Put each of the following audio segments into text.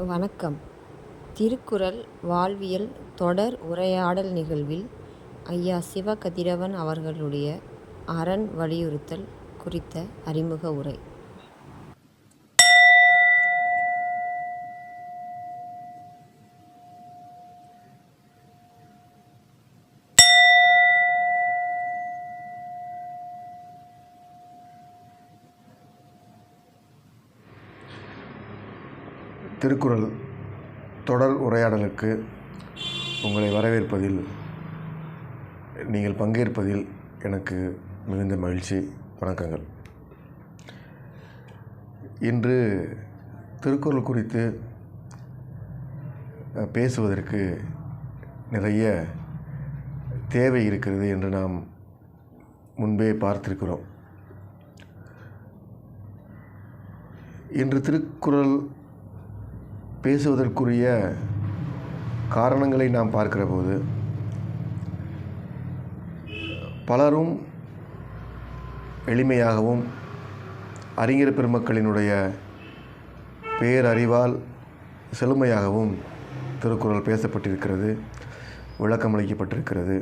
வணக்கம். திருக்குறள் வாழ்வியல் தொடர் உரையாடல் நிகழ்வில் ஐயா சிவ கதிரவன் அவர்களுடைய அரண் வலியுறுத்தல் குறித்த அறிமுக உரை. திருக்குறள் தொடர் உரையாடலுக்கு உங்களை வரவேற்பதில், நீங்கள் பங்கேற்பதில் எனக்கு மிகுந்த மகிழ்ச்சி. வணக்கங்கள். இன்று திருக்குறள் குறித்து பேசுவதற்கு நிறைய தேவை இருக்கிறது என்று நாம் முன்பே பார்த்திருக்கிறோம். இன்று திருக்குறள் பேசுவதற்குரிய காரணங்களை நாம் பார்க்கிற போது பலரும் எளிமையாகவும் அறிஞர் பெருமக்களினுடைய பேரறிவால் செழுமையாகவும் திருக்குறள் பேசப்பட்டிருக்கிறது, விளக்கமளிக்கப்பட்டிருக்கிறது.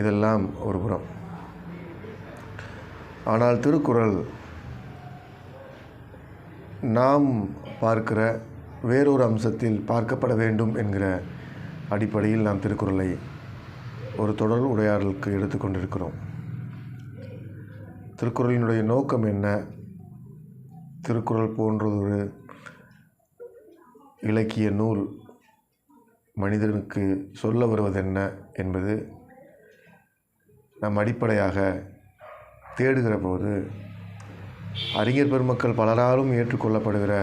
இதெல்லாம் ஒரு புறம். ஆனால் திருக்குறள் நாம் பார்க்கிற வேறொரு அம்சத்தில் பார்க்கப்பட வேண்டும் என்கிற அடிப்படையில் நாம் திருக்குறளை ஒரு தொடர் உரையாடலுக்கு எடுத்துக்கொண்டிருக்கிறோம். திருக்குறளினுடைய நோக்கம் என்ன? திருக்குறள் போன்றதொரு இலக்கிய நூல் மனிதனுக்கு சொல்ல வருவதென்ன என்பது நாம் அடிப்படையாக தேடுகிற போது அறிஞர் பெருமக்கள் பலராலும் ஏற்றுக்கொள்ளப்படுகிற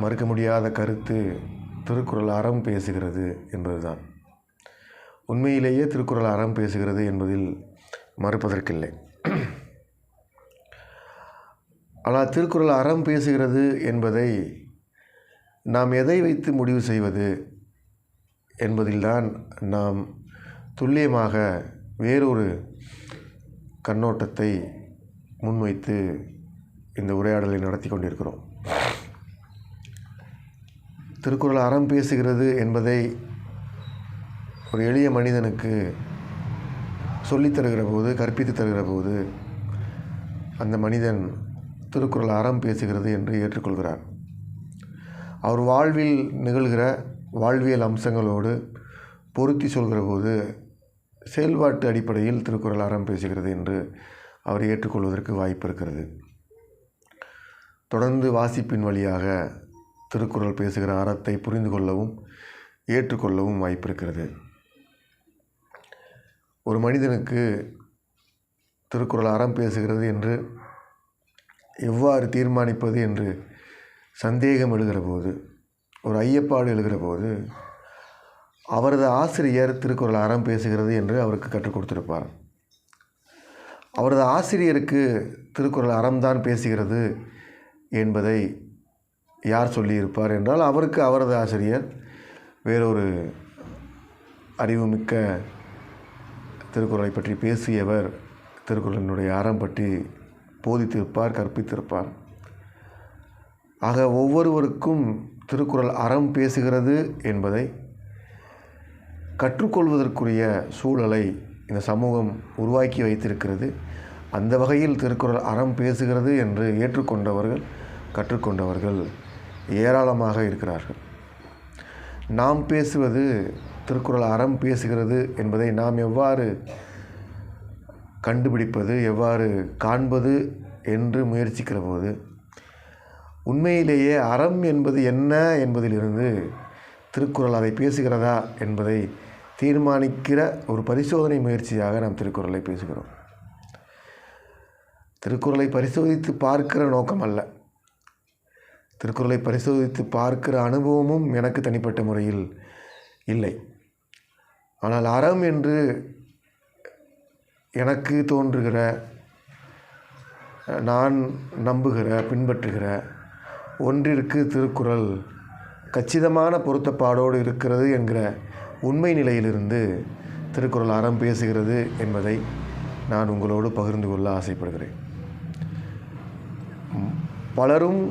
மறுக்க முடியாத கருத்து திருக்குறள் அறம் பேசுகிறது என்பதுதான். உண்மையிலேயே திருக்குறள் அறம் பேசுகிறது என்பதில் மறுப்பதற்கில்லை. ஆனால் திருக்குறள் அறம் பேசுகிறது என்பதை நாம் எதை வைத்து முடிவு செய்வது என்பதில்தான் நாம் துல்லியமாக வேறொரு கண்ணோட்டத்தை முன்வைத்து இந்த உரையாடலை நடத்தி கொண்டிருக்கிறோம். திருக்குறள் அறம் பேசுகிறது என்பதை ஒரு எளிய மனிதனுக்கு சொல்லித்தருகிற போது, கற்பித்து தருகிற போது அந்த மனிதன் திருக்குறள் அறம் பேசுகிறது என்று ஏற்றுக்கொள்கிறார். அவர் வாழ்வில் நிகழ்கிற வாழ்வியல் அம்சங்களோடு பொருத்தி சொல்கிற போது செயல்பாட்டு அடிப்படையில் திருக்குறள் அறம் பேசுகிறது என்று அவர் ஏற்றுக்கொள்வதற்கு வாய்ப்பு இருக்கிறது. தொடர்ந்து வாசிப்பின் வழியாக திருக்குறள் பேசுகிற அறத்தை புரிந்து கொள்ளவும் ஏற்றுக்கொள்ளவும் வாய்ப்பு இருக்கிறது. ஒரு மனிதனுக்கு திருக்குறள் அறம் பேசுகிறது என்று எவ்வாறு தீர்மானிப்பது என்று சந்தேகம் எழுகிற போது, ஒரு ஐயப்பாடு எழுகிற போது, அவரது ஆசிரியர் திருக்குறள் அறம் பேசுகிறது என்று அவருக்கு கற்றுக் கொடுத்திருப்பார். அவரது ஆசிரியருக்கு திருக்குறள் அறம்தான் பேசுகிறது என்பதை யார் சொல்லியிருப்பார் என்றால், அவருக்கு அவரது ஆசிரியர் வேறொரு அறிவுமிக்க திருக்குறளை பற்றி பேசியவர் திருக்குறளினுடைய அறம் பற்றி போதித்திருப்பார், கற்பித்திருப்பார். ஆக ஒவ்வொருவருக்கும் திருக்குறள் அறம் பேசுகிறது என்பதை கற்றுக்கொள்வதற்குரிய சூழலை இந்த சமூகம் உருவாக்கி வைத்திருக்கிறது. அந்த வகையில் திருக்குறள் அறம் பேசுகிறது என்று ஏற்றுக்கொண்டவர்கள், கற்றுக்கொண்டவர்கள் ஏராளமாக இருக்கிறார்கள். நாம் பேசுவது திருக்குறள் அறம் பேசுகிறது என்பதை நாம் எவ்வாறு கண்டுபிடிப்பது, எவ்வாறு காண்பது என்று முயற்சிக்கிற போது உண்மையிலேயே அறம் என்பது என்ன என்பதிலிருந்து திருக்குறள் அதை பேசுகிறதா என்பதை தீர்மானிக்கிற ஒரு பரிசோதனை முயற்சியாக நாம் திருக்குறளை பேசுகிறோம். திருக்குறளை பரிசோதித்து பார்க்கிற நோக்கம் அல்ல. திருக்குறளை பரிசோதித்து பார்க்கிற அனுபவமும் எனக்கு தனிப்பட்ட முறையில் இல்லை. ஆனால் அறம் என்று எனக்கு தோன்றுகிற, நான் நம்புகிற, பின்பற்றுகிற ஒன்றிற்கு திருக்குறள் கச்சிதமான பொருத்தப்பாடோடு இருக்கிறது என்கிற உண்மை நிலையிலிருந்து திருக்குறள் அறம் பேசுகிறது என்பதை நான் உங்களோடு பகிர்ந்து கொள்ள ஆசைப்படுகிறேன். பலரும்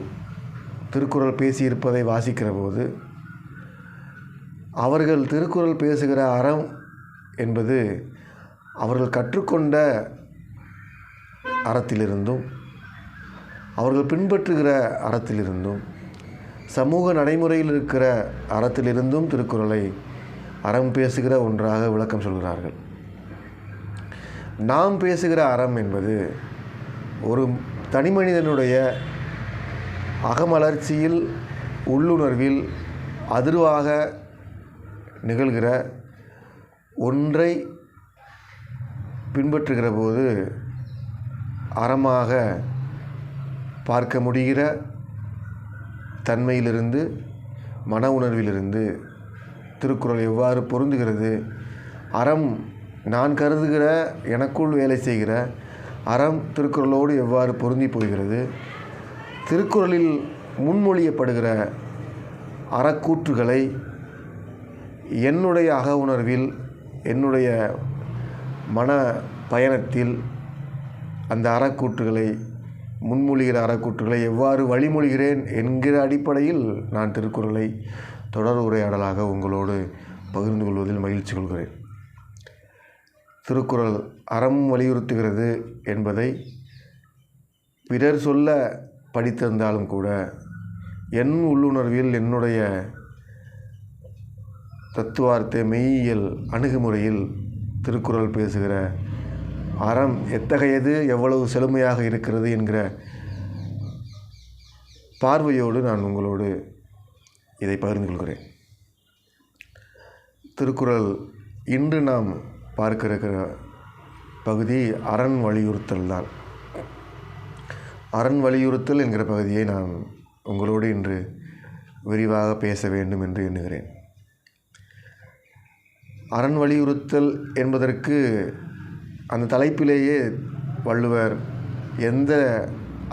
திருக்குறள் பேசியிருப்பதை வாசிக்கிற போது அவர்கள் திருக்குறள் பேசுகிற அறம் என்பது அவர்கள் கற்றுக்கொண்ட அறத்திலிருந்தும் அவர்கள் பின்பற்றுகிற அறத்திலிருந்தும் சமூக நடைமுறையில் இருக்கிற அறத்திலிருந்தும் திருக்குறளை அறம் பேசுகிற ஒன்றாக விளக்கம் சொல்கிறார்கள். நாம் பேசுகிற அறம் என்பது ஒரு தனிமனிதனுடைய அகமலர்ச்சியில் உள்ளுணர்வில் அதிர்வாக நிகழ்கிற ஒன்றை பின்பற்றுகிற போது அறமாக பார்க்க முடிகிற தன்மையிலிருந்து மன உணர்விலிருந்து திருக்குறள் எவ்வாறு பொருந்துகிறது, அறம் நான் கருதுகிற எனக்குள் வேலை செய்கிற அறம் திருக்குறளோடு எவ்வாறு பொருந்தி போகிறது, திருக்குறளில் முன்மொழியப்படுகிற அறக்கூற்றுகளை என்னுடைய அக உணர்வில் என்னுடைய மன பயணத்தில் அந்த அறக்கூற்றுகளை முன்மொழிகிற அறக்கூற்றுகளை எவ்வாறு வழிமொழிகிறேன் என்கிற அடிப்படையில் நான் திருக்குறளை தொடர் உரையாடலாக உங்களோடு பகிர்ந்து கொள்வதில் மகிழ்ச்சி கொள்கிறேன். திருக்குறள் அறம் வலியுறுத்துகிறது என்பதை பிறர் சொல்ல படித்திருந்தாலும் கூட என் உள்ளுணர்வில் என்னுடைய தத்துவார்த்த மெய்யியல் அணுகுமுறையில் திருக்குறள் பேசுகிற அறம் எத்தகையது, எவ்வளவு செழுமையாக இருக்கிறது என்கிற பார்வையோடு நான் உங்களோடு இதை பகிர்ந்து கொள்கிறேன். திருக்குறள் இன்று நாம் பார்க்க இருக்கிற பகுதி அரண் வலியுறுத்தல் தான். அரண் வலியுறுத்தல் என்கிற பகுதியை நான் உங்களோடு இன்று விரிவாக பேச வேண்டும் என்று எண்ணுகிறேன். அரண் வலியுறுத்தல் என்பதற்கு அந்த தலைப்பிலேயே வள்ளுவர் எந்த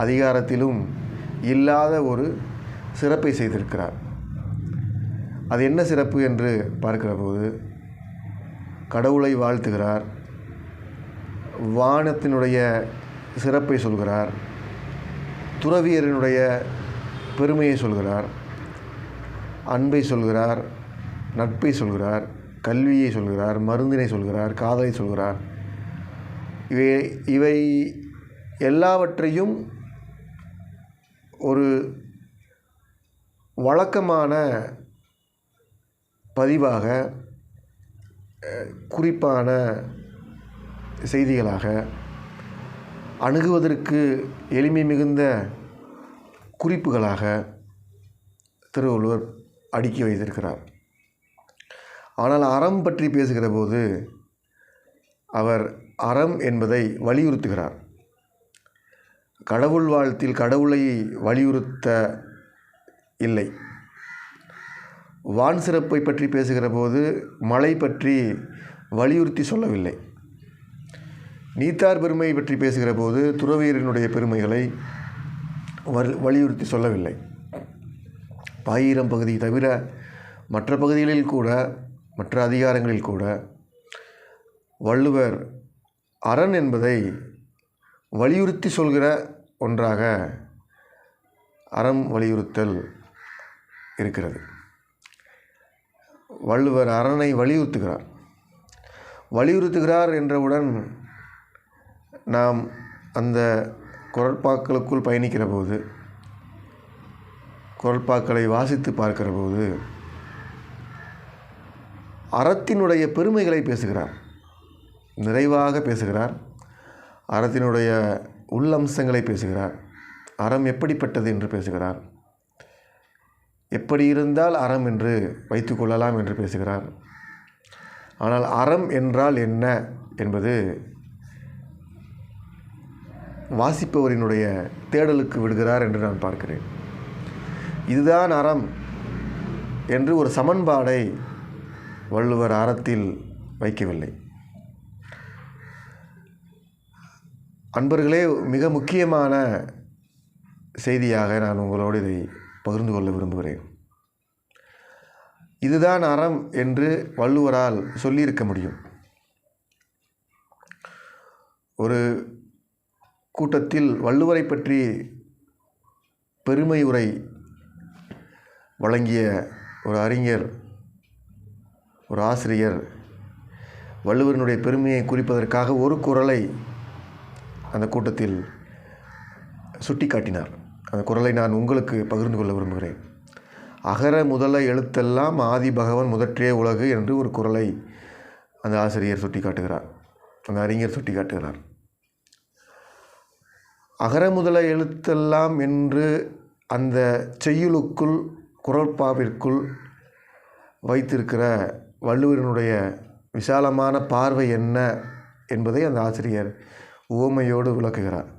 அதிகாரத்திலும் இல்லாத ஒரு சிறப்பை செய்திருக்கிறார். அது என்ன சிறப்பு என்று பார்க்கிற போது கடவுளை வாழ்த்துகிறார், வானத்தினுடைய சிறப்பை சொல்கிறார், துறவியரினுடைய பெருமையை சொல்கிறார், அன்பை சொல்கிறார், நட்பை சொல்கிறார், கல்வியை சொல்கிறார், மருந்தினை சொல்கிறார், காதலை சொல்கிறார். இவை எல்லாவற்றையும் ஒரு வழக்கமான பதிவாக, குறிப்பான செய்திகளாக, அணுகுவதற்கு எளிமை மிகுந்த குறிப்புகளாக திருவள்ளுவர் அடுக்கி வைத்திருக்கிறார். ஆனால் அறம் பற்றி பேசுகிற போது அவர் அறம் என்பதை வலியுறுத்துகிறார். கடவுள் வாழ்த்தில் கடவுளை வலியுறுத்த இல்லை. வான் சிறப்பை பற்றி பேசுகிற போது மலை பற்றி வலியுறுத்தி சொல்லவில்லை. நீத்தார் பெருமை பற்றி பேசுகிற போது துறவியரினுடைய பெருமைகளை வலியுறுத்தி சொல்லவில்லை. பாயிரம் பகுதி தவிர மற்ற பகுதிகளில் கூட, மற்ற அதிகாரங்களில் கூட வள்ளுவர் அரண் என்பதை வலியுறுத்தி சொல்கிற ஒன்றாக அறம் வலியுறுத்தல் இருக்கிறது. வள்ளுவர் அரணை வலியுறுத்துகிறார் என்றவுடன் நாம் அந்த குறட்பாக்களுக்குள் பயணிக்கிற போது, குறட்பாக்களை வாசித்து பார்க்கிற போது அறத்தினுடைய பெருமைகளை பேசுகிறார், நிறைவாக பேசுகிறார். அறத்தினுடைய உள்ளம்சங்களை பேசுகிறார். அறம் எப்படிப்பட்டது என்று பேசுகிறார். எப்படி இருந்தால் அறம் என்று வைத்து கொள்ளலாம் என்று பேசுகிறார். ஆனால் அறம் என்றால் என்ன என்பது வாசிப்பவரினுடைய தேடலுக்கு விடுகிறார் என்று நான் பார்க்கிறேன். இதுதான் அறம் என்று ஒரு சமன்பாடை வள்ளுவர் அறத்தில் வைக்கவில்லை. அன்பர்களே, மிக முக்கியமான செய்தியாக நான் உங்களோடு இதை பகிர்ந்து கொள்ள விரும்புகிறேன். இதுதான் அறம் என்று வள்ளுவரால் சொல்லியிருக்க முடியும். ஒரு கூட்டத்தில் வள்ளுவரை பற்றி பெருமை உரை வழங்கிய ஒரு அறிஞர், ஒரு ஆசிரியர் வள்ளுவரினுடைய பெருமையை குறிப்பதற்காக ஒரு குறளை அந்த கூட்டத்தில் சுட்டி காட்டினார். அந்த குறளை நான் உங்களுக்கு பகிர்ந்து கொள்ள விரும்புகிறேன். அகர முதல எழுத்தெல்லாம் ஆதி பகவன் முதற்றே உலகு என்று ஒரு குறளை அந்த ஆசிரியர் சுட்டி காட்டுகிறார், அந்த அறிஞர் சுட்டி காட்டுகிறார். அகர முதல எழுத்தெல்லாம் என்று அந்த செய்யுளுக்குள், குறள்பாவிற்குள் வைத்திருக்கிற வள்ளுவரினுடைய விசாலமான பார்வை என்ன என்பதை அந்த ஆசிரியர் உவமையோடு விளக்குகிறார்.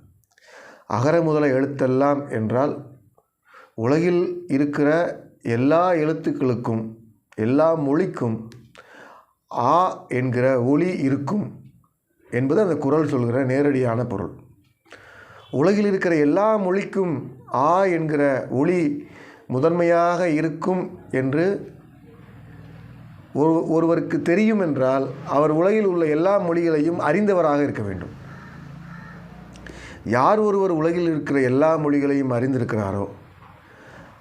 அகர முதல எழுத்தெல்லாம் என்றால் உலகில் இருக்கிற எல்லா எழுத்துக்களுக்கும், எல்லா மொழிக்கும் ஆ என்கிற ஒளி இருக்கும் என்பது அந்த குறள் சொல்கிற நேரடியான பொருள். உலகில் இருக்கிற எல்லா மொழிக்கும் ஆ என்கிற ஒளி முதன்மையாக இருக்கும் என்று ஒருவருக்கு தெரியும் என்றால் அவர் உலகில் உள்ள எல்லா மொழிகளையும் அறிந்தவராக இருக்க வேண்டும். யார் ஒருவர் உலகில் இருக்கிற எல்லா மொழிகளையும் அறிந்திருக்கிறாரோ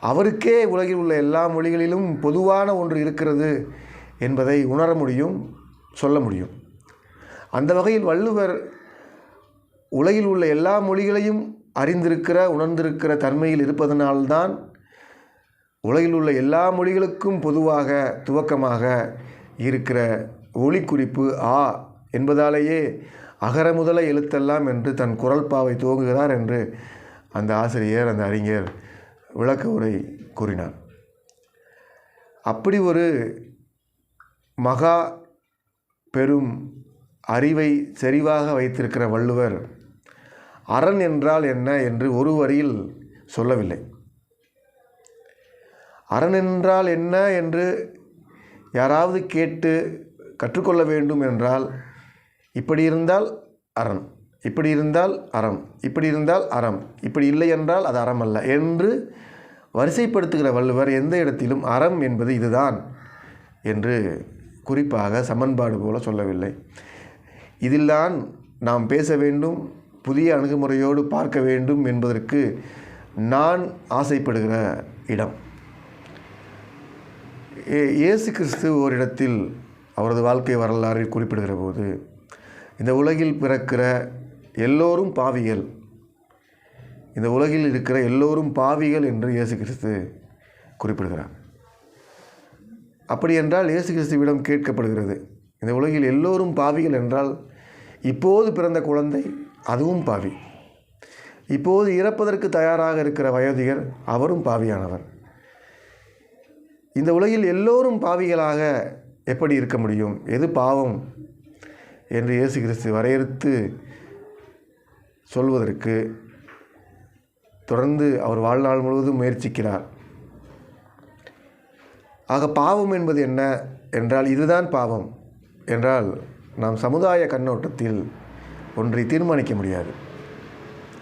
அவருக்கே உலகில் உள்ள எல்லா மொழிகளிலும் பொதுவான ஒன்று இருக்கிறது என்பதை உணர முடியும், சொல்ல முடியும். அந்த வகையில் வள்ளுவர் உலகில் உள்ள எல்லா மொழிகளையும் அறிந்திருக்கிற, உணர்ந்திருக்கிற தன்மையில் இருப்பதனால்தான் உலகில் உள்ள எல்லா மொழிகளுக்கும் பொதுவாக துவக்கமாக இருக்கிற ஒளி குறிப்பு ஆ என்பதாலேயே அகர முதல எழுத்தெல்லாம் என்று தன் குறள்பாவை துவங்குகிறார் என்று அந்த ஆசிரியர், அந்த அறிஞர் விளக்க உரை கூறினார். அப்படி ஒரு மகா பெரும் அறிவை செறிவாக வைத்திருக்கிற வள்ளுவர் அரண் என்றால் என்ன என்று ஒரு வரியில் சொல்லவில்லை. அரண் என்றால் என்ன என்று யாராவது கேட்டு கற்றுக்கொள்ள வேண்டும் என்றால் இப்படி இருந்தால் அரண், இப்படி இருந்தால் அறம், இப்படி இருந்தால் அறம், இப்படி இல்லை என்றால் அது அறம் அல்ல என்று வரிசைப்படுத்துகிற வள்ளுவர் எந்த இடத்திலும் அறம் என்பது இதுதான் என்று குறிப்பாக சமன்பாடு போல சொல்லவில்லை. இதில்தான் நாம் பேச வேண்டும், புதிய அணுகுமுறையோடு பார்க்க வேண்டும் என்பதற்கு நான் ஆசைப்படுகிற இடம். இயேசு கிறிஸ்து ஓரிடத்தில் அவரது வாழ்க்கை வரலாறில் குறிப்பிடுகிற போது இந்த உலகில் பிறக்கிற எல்லோரும் பாவிகள், இந்த உலகில் இருக்கிற எல்லோரும் பாவிகள் என்று இயேசு கிறிஸ்து குறிப்பிடுகிறார். அப்படி என்றால் இயேசு கிறிஸ்துவிடம் கேட்கப்படுகிறது, இந்த உலகில் எல்லோரும் பாவிகள் என்றால் இப்போது பிறந்த குழந்தை அதுவும் பாவி, இப்போது இறப்பதற்கு தயாராக இருக்கிற வயோதிகர் அவரும் பாவியானவர். இந்த உலகில் எல்லோரும் பாவிகளாக எப்படி இருக்க முடியும்? எது பாவம் என்று இயேசு கிறிஸ்து வரையறுத்து சொல்வதற்கு தொடர்ந்து அவர் வாழ்நாள் முழுவதும் முயற்சிக்கிறார். ஆக பாவம் என்பது என்ன என்றால் இதுதான் பாவம் என்றால் நாம் சமுதாய கண்ணோட்டத்தில் ஒன்றை தீர்மானிக்க முடியாது.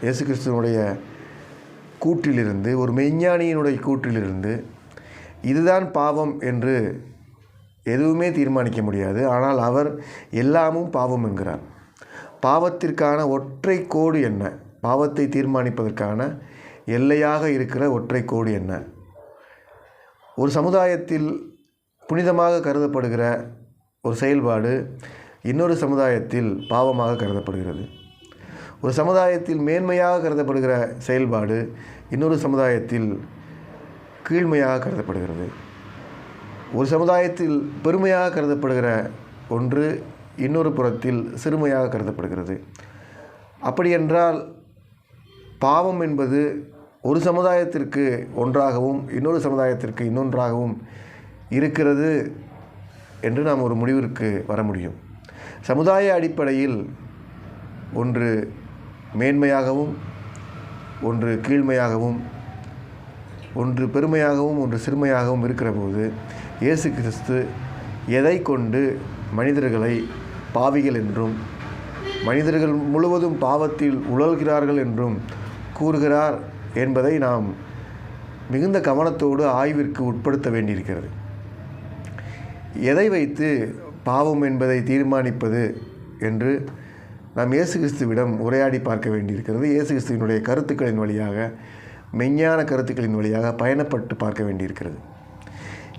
இயேசு கிறிஸ்துவனுடைய கூற்றிலிருந்து, ஒரு மெய்ஞானியினுடைய கூற்றிலிருந்து இதுதான் பாவம் என்று எதுவுமே தீர்மானிக்க முடியாது. ஆனால் அவர் எல்லாமும் பாவம் என்கிறார். பாவத்திற்கான ஒற்றை கோடு என்ன? பாவத்தை தீர்மானிப்பதற்கான எல்லையாக இருக்கிற ஒற்றை கோடு என்ன? ஒரு சமுதாயத்தில் புனிதமாக கருதப்படுகிற ஒரு செயல்பாடு இன்னொரு சமுதாயத்தில் பாவமாக கருதப்படுகிறது. ஒரு சமுதாயத்தில் மேன்மையாக கருதப்படுகிற செயல்பாடு இன்னொரு சமுதாயத்தில் கீழ்மையாக கருதப்படுகிறது. ஒரு சமுதாயத்தில் பெருமையாக கருதப்படுகிற ஒன்று இன்னொரு புறத்தில் சிறுமையாக கருதப்படுகிறது. அப்படி என்றால் பாவம் என்பது ஒரு சமுதாயத்திற்கு ஒன்றாகவும் இன்னொரு சமுதாயத்திற்கு இன்னொன்றாகவும் இருக்கிறது என்று நாம் ஒரு முடிவிற்கு வர முடியும். சமுதாய அடிப்படையில் ஒன்று மேன்மையாகவும் ஒன்று கீழ்மையாகவும், ஒன்று பெருமையாகவும் ஒன்று சிறுமையாகவும் இருக்கிற போது இயேசு கிறிஸ்து எதை கொண்டு மனிதர்களை பாவிகள் என்றும் மனிதர்கள் முழுவதும் பாவத்தில் உழல்கிறார்கள் என்றும் கூறுகிறார் என்பதை நாம் மிகுந்த கவனத்தோடு ஆய்விற்கு உட்படுத்த வேண்டியிருக்கிறது. எதை வைத்து பாவம் என்பதை தீர்மானிப்பது என்று நாம் இயேசு கிறிஸ்துவிடம் உரையாடி பார்க்க வேண்டியிருக்கிறது. இயேசு கிறிஸ்துவினுடைய கருத்துக்களின் வழியாக மெஞ்ஞான கருத்துக்களின் வழியாக பயணப்பட்டு பார்க்க வேண்டியிருக்கிறது.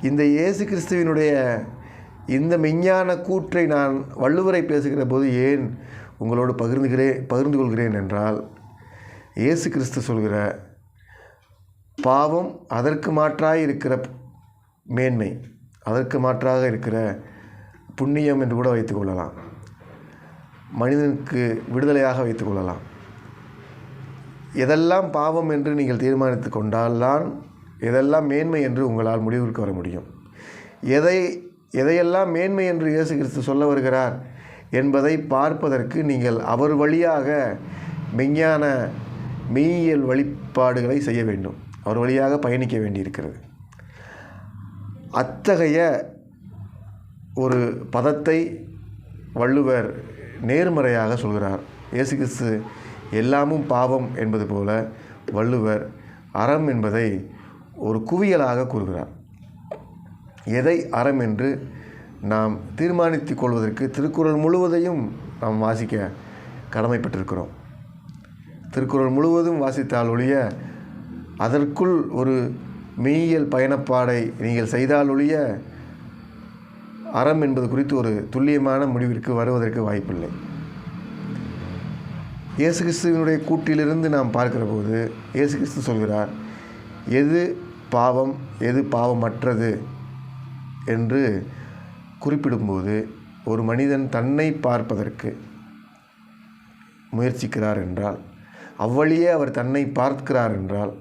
இந்த இயேசு கிறிஸ்துவினுடைய இந்த மெஞ்ஞான கூற்றை நான் வள்ளுவரை பேசுகிற போது ஏன் உங்களோடு பகிர்ந்து கொள்கிறேன் என்றால், இயேசு கிறிஸ்து சொல்கிற பாவம் அதற்கு மாற்றாக இருக்கிற மேன்மை, அதற்கு மாற்றாக இருக்கிற புண்ணியம் என்று கூட வைத்துக்கொள்ளலாம், மனிதனுக்கு விடுதலையாக வைத்துக்கொள்ளலாம். எதெல்லாம் பாவம் என்று நீங்கள் தீர்மானித்து கொண்டால்தான் எதெல்லாம் மேன்மை என்று உங்களால் முடிவிற்கு வர முடியும். எதையெல்லாம் மேன்மை என்று இயேசு கிறிஸ்து சொல்ல வருகிறார் என்பதை பார்ப்பதற்கு நீங்கள் அவர் வழியாக மெய்யியல் வழிபாடுகளை செய்ய வேண்டும், அவர் வழியாக பயணிக்க வேண்டியிருக்கிறது. அத்தகைய ஒரு பதத்தை வள்ளுவர் நேர்மறையாக சொல்கிறார். இயேசு கிறிஸ்து எல்லாமும் பாவம் என்பது போல வள்ளுவர் அறம் என்பதை ஒரு குவியலாக கூறுகிறார். எதை அறம் என்று நாம் தீர்மானித்து கொள்வதற்கு திருக்குறள் முழுவதையும் நாம் வாசிக்க கடமைப்பட்டிருக்கிறோம். திருக்குறள் முழுவதும் வாசித்தால் ஒழிய, அதற்குள் ஒரு மெய்யியல் பயணப்பாடை நீங்கள் செய்தால் ஒழிய அறம் என்பது குறித்து ஒரு துல்லியமான முடிவிற்கு வருவதற்கு வாய்ப்பில்லை. இயேசு கிறிஸ்துவினுடைய கூட்டிலிருந்து நாம் பார்க்கிற போது இயேசு கிறிஸ்து சொல்கிறார், எது பாவம் எது பாவமற்றது என்று குறிப்பிடும்போது, ஒரு மனிதன் தன்னை பார்ப்பதற்கு முயற்சிக்கிறார் என்றால், அவ்வழியே அவர் தன்னை பார்க்கிறார் என்றால்,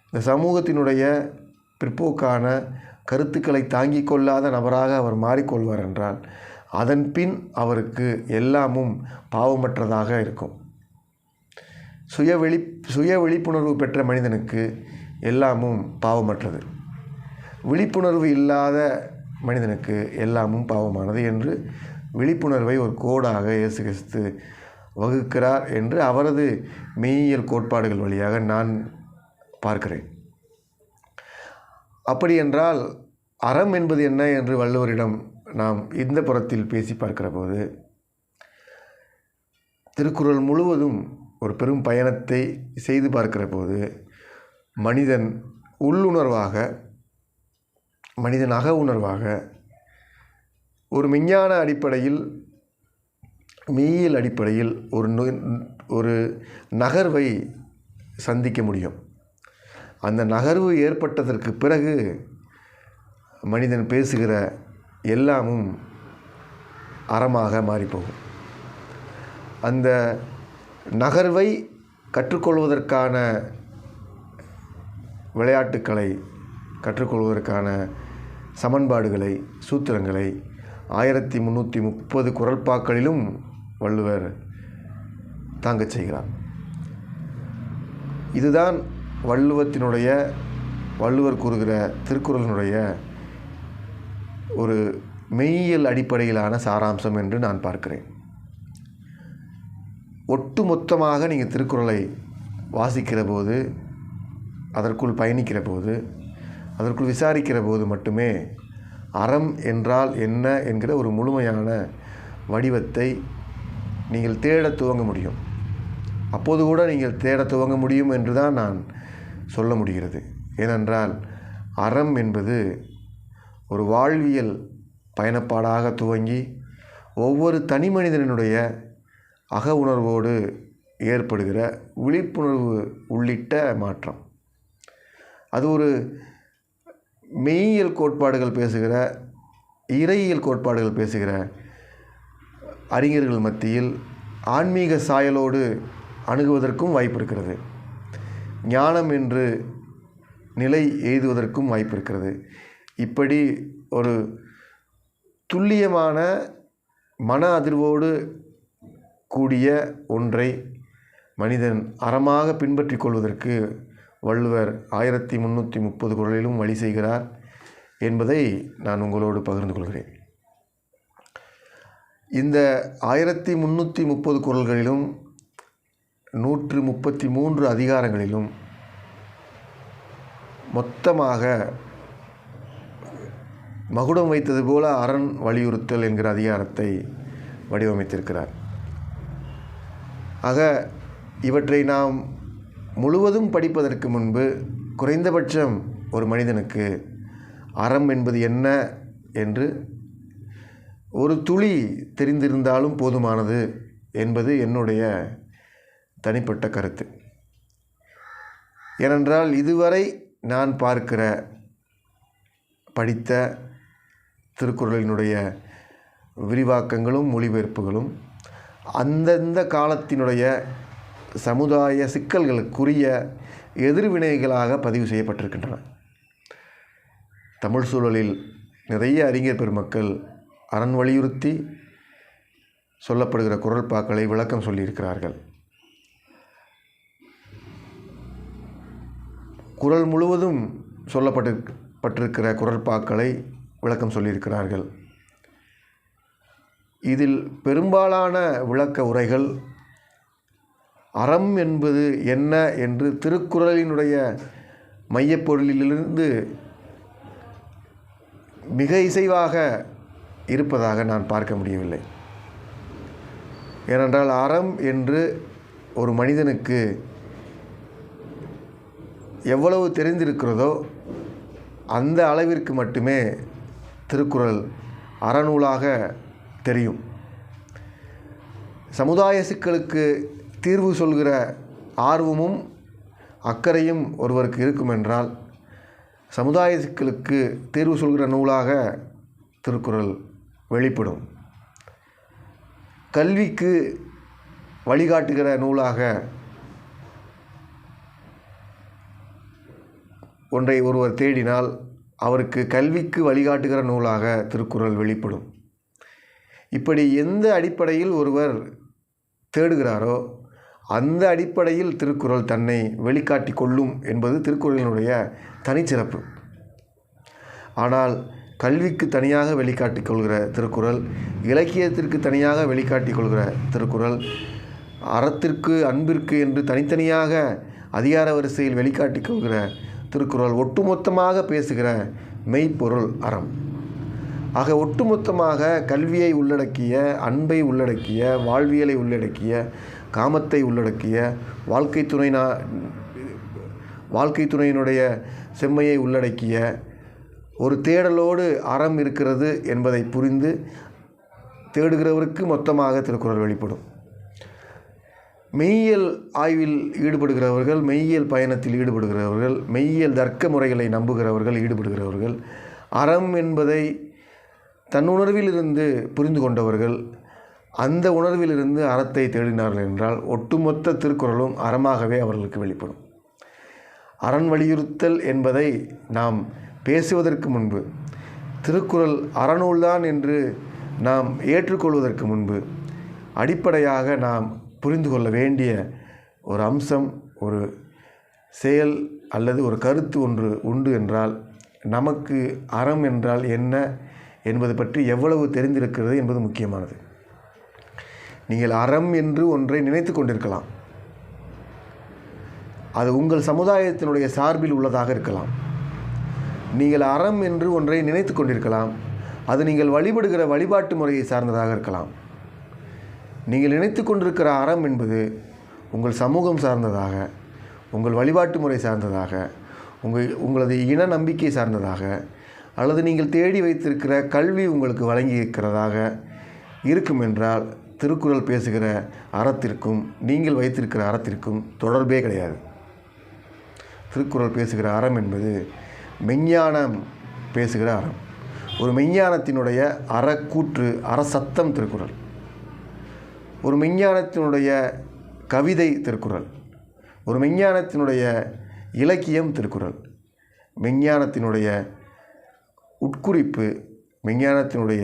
இந்த சமூகத்தினுடைய பிற்போக்கான கருத்துக்களை தாங்கிக் கொள்ளாத நபராக அவர் மாறிக்கொள்வார் என்றால், அதன் பின் அவருக்கு எல்லாமும் பாவமற்றதாக இருக்கும். சுய விழிப்புணர்வு பெற்ற மனிதனுக்கு எல்லாமும் பாவமற்றது, விழிப்புணர்வு இல்லாத மனிதனுக்கு எல்லாமும் பாவமானது என்று விழிப்புணர்வை ஒரு கோடாக இயேசு கிறிஸ்து வகுக்கிறார் என்று அவரது மெய்யியல் கோட்பாடுகள் வழியாக நான் பார்க்கிறேன். அப்படி என்றால் அறம் என்பது என்ன என்று வள்ளுவரிடம் நாம் இந்த புறத்தில் பேசி பார்க்கிற போது, திருக்குறள் முழுவதும் ஒரு பெரும் பயணத்தை செய்து பார்க்கிற போது மனிதன் உள்ளுணர்வாக, மனிதன் அக உணர்வாக ஒரு மெஞ்ஞான அடிப்படையில், மெய்யியல் அடிப்படையில் ஒரு நகர்வை சந்திக்க முடியும். அந்த நகர்வு ஏற்பட்டதற்கு பிறகு மனிதன் பேசுகிற எல்லாமும் அறமாக மாறிப்போகும். அந்த நகர்வை கற்றுக்கொள்வதற்கான விளையாட்டுக்களை, கற்றுக்கொள்வதற்கான சமன்பாடுகளை, சூத்திரங்களை 1330 குறள்பாக்களிலும் வள்ளுவர் தாங்கச் செய்கிறார். இதுதான் வள்ளுவர் கூறுகிற திருக்குறளினுடைய ஒரு மெய்யியல் அடிப்படையிலான சாராம்சம் என்று நான் பார்க்கிறேன். ஒட்டுமொத்தமாக நீங்கள் திருக்குறளை வாசிக்கிற போது, அதற்குள் பயணிக்கிற போது, அதற்குள் விசாரிக்கிற போது மட்டுமே அறம் என்றால் என்ன என்கிற ஒரு முழுமையான வடிவத்தை நீங்கள் தேடத் துவங்க முடியும். அப்போது கூட நீங்கள் தேடத் துவங்க முடியும் என்று தான் நான் சொல்ல முடிகிறது. ஏனென்றால் அறம் என்பது ஒரு வாழ்வியல் பயணப்பாடாக துவங்கி ஒவ்வொரு தனி மனிதனுடைய அக உணர்வோடு ஏற்படுகிற விழிப்புணர்வு உள்ளிட்ட மாற்றம். அது ஒரு மெய்யியல் கோட்பாடுகள் பேசுகிற, இறையியல் கோட்பாடுகள் பேசுகிற அறிஞர்கள் மத்தியில் ஆன்மீக சாயலோடு அணுகுவதற்கும் வாய்ப்பு இருக்கிறது. ஞானம் என்று நிலை எய்துவதற்கும் வாய்ப்பு இருக்கிறது. இப்படி ஒரு துல்லியமான மன அதிர்வோடு கூடிய ஒன்றை மனிதன் அறமாக பின்பற்றி கொள்வதற்கு வள்ளுவர் 1330 குறளிலும் வழி செய்கிறார் என்பதை நான் உங்களோடு பகிர்ந்து கொள்கிறேன். இந்த 1330 குறள்களிலும் 133 அதிகாரங்களிலும் மொத்தமாக மகுடம் வைத்தது போல அரண் வலியுறுத்தல் என்கிற அதிகாரத்தை வடிவமைத்திருக்கிறார். ஆக இவற்றை நாம் முழுவதும் படிப்பதற்கு முன்பு குறைந்தபட்சம் ஒரு மனிதனுக்கு அறம் என்பது என்ன என்று ஒரு துளி தெரிந்திருந்தாலும் போதுமானது என்பது என்னுடைய தனிப்பட்ட கருத்து. ஏனென்றால் இதுவரை நான் படித்த திருக்குறளினுடைய விரிவாக்கங்களும் மொழிபெயர்ப்புகளும் அந்தந்த காலத்தினுடைய சமுதாய சிக்கல்களுக்குரிய எதிர்வினைகளாக பதிவு செய்யப்பட்டிருக்கின்றன. தமிழ் சூழலில் நிறைய அறிஞர் பெருமக்கள் அரண் வலியுறுத்தி சொல்லப்படுகிற குறள்பாக்களை விளக்கம் சொல்லியிருக்கிறார்கள். குறள் முழுவதும் சொல்லப்பட்டிருக்கிற குறள்பாக்களை விளக்கம் சொல்லியிருக்கிறார்கள். இதில் பெரும்பாலான விளக்க உரைகள் அறம் என்பது என்ன என்று திருக்குறளினுடைய மையப்பொருளிலிருந்து மிக இசைவாக இருப்பதாக நான் பார்க்க முடியவில்லை. ஏனென்றால் அறம் என்று ஒரு மனிதனுக்கு எவ்வளவு தெரிந்திருக்கிறதோ அந்த அளவிற்கு மட்டுமே திருக்குறள் அறநூலாக தெரியும். சமுதாய சிக்கலுக்கு தீர்வு சொல்கிற ஆர்வமும் அக்கறையும் ஒருவருக்கு இருக்கும் என்றால் சமுதாய சிக்கலுக்கு தீர்வு சொல்கிற நூலாக திருக்குறள் வெளிப்படும். கல்விக்கு வழிகாட்டுகிற நூலாக ஒன்றை ஒருவர் தேடினால் அவருக்கு கல்விக்கு வழிகாட்டுகிற நூலாக திருக்குறள் வெளிப்படும். இப்படி எந்த அடிப்படையில் ஒருவர் தேடுகிறாரோ அந்த அடிப்படையில் திருக்குறள் தன்னை வெளிக்காட்டி கொள்ளும் என்பது திருக்குறளினுடைய தனிச்சிறப்பு. ஆனால் கல்விக்கு தனியாக வெளிக்காட்டிக் கொள்கிற திருக்குறள், இலக்கியத்திற்கு தனியாக வெளிக்காட்டிக் கொள்கிற திருக்குறள், அறத்திற்கு அன்பிற்கு என்று தனித்தனியாக அதிகார வரிசையில் வெளிக்காட்டிக் கொள்கிற திருக்குறள் ஒட்டுமொத்தமாக பேசுகிற மெய்ப்பொருள் அறம். ஆக ஒட்டுமொத்தமாக கல்வியை உள்ளடக்கிய, அன்பை உள்ளடக்கிய, வாழ்வியலை உள்ளடக்கிய, காமத்தை உள்ளடக்கிய, வாழ்க்கை துணையினுடைய செம்மையை உள்ளடக்கிய ஒரு தேடலோடு அறம் இருக்கிறது என்பதை புரிந்து தேடுகிறவருக்கு மொத்தமாக திருக்குறள் வெளிப்படும். மெய்யியல் ஆய்வில் ஈடுபடுகிறவர்கள், மெய்யியல் பயணத்தில் ஈடுபடுகிறவர்கள், மெய்யியல் தர்க்க முறைகளை நம்புகிறவர்கள், ஈடுபடுகிறவர்கள், அறம் என்பதை தன்னுணர்விலிருந்து புரிந்து கொண்டவர்கள், அந்த உணர்விலிருந்து அறத்தை தேடினார்கள் என்றால் ஒட்டுமொத்த திருக்குறளும் அறமாகவே அவர்களுக்கு வெளிப்படும். அரண் வலியுறுத்தல் என்பதை நாம் பேசுவதற்கு முன்பு, திருக்குறள் அறநூல்தான் என்று நாம் ஏற்றுக்கொள்வதற்கு முன்பு அடிப்படையாக நாம் புரிந்து கொள்ள வேண்டிய ஒரு அம்சம், ஒரு செயல் அல்லது ஒரு கருத்து ஒன்று உண்டு என்றால் நமக்கு அறம் என்றால் என்ன என்பது பற்றி எவ்வளவு தெரிந்திருக்கிறது என்பது முக்கியமானது. நீங்கள் அறம் என்று ஒன்றை நினைத்து கொண்டிருக்கலாம். அது உங்கள் சமுதாயத்தினுடைய சார்பில் உள்ளதாக இருக்கலாம். நீங்கள் அறம் என்று ஒன்றை நினைத்து கொண்டிருக்கலாம். அது நீங்கள் வழிபடுகிற வழிபாட்டு முறையை சார்ந்ததாக இருக்கலாம். நீங்கள் நினைத்து கொண்டிருக்கிற அறம் என்பது உங்கள் சமூகம் சார்ந்ததாக, உங்கள் வழிபாட்டு முறை சார்ந்ததாக, உங்களது இன நம்பிக்கை சார்ந்ததாக, அல்லது நீங்கள் தேடி வைத்திருக்கிற கல்வி உங்களுக்கு வழங்கி இருக்கிறதாக இருக்கும் என்றால் திருக்குறள் பேசுகிற அறத்திற்கும் நீங்கள் வைத்திருக்கிற அறத்திற்கும் தொடர்பே கிடையாது. திருக்குறள் பேசுகிற அறம் என்பது மெஞ்ஞானம் பேசுகிற அறம். ஒரு மெஞ்ஞானத்தினுடைய அறக்கூற்று, அறசத்தம் திருக்குறள். ஒரு மெஞ்ஞானத்தினுடைய கவிதை திருக்குறள். ஒரு மெஞ்ஞானத்தினுடைய இலக்கியம் திருக்குறள். மெஞ்ஞானத்தினுடைய உட்குறிப்பு, மெஞ்ஞானத்தினுடைய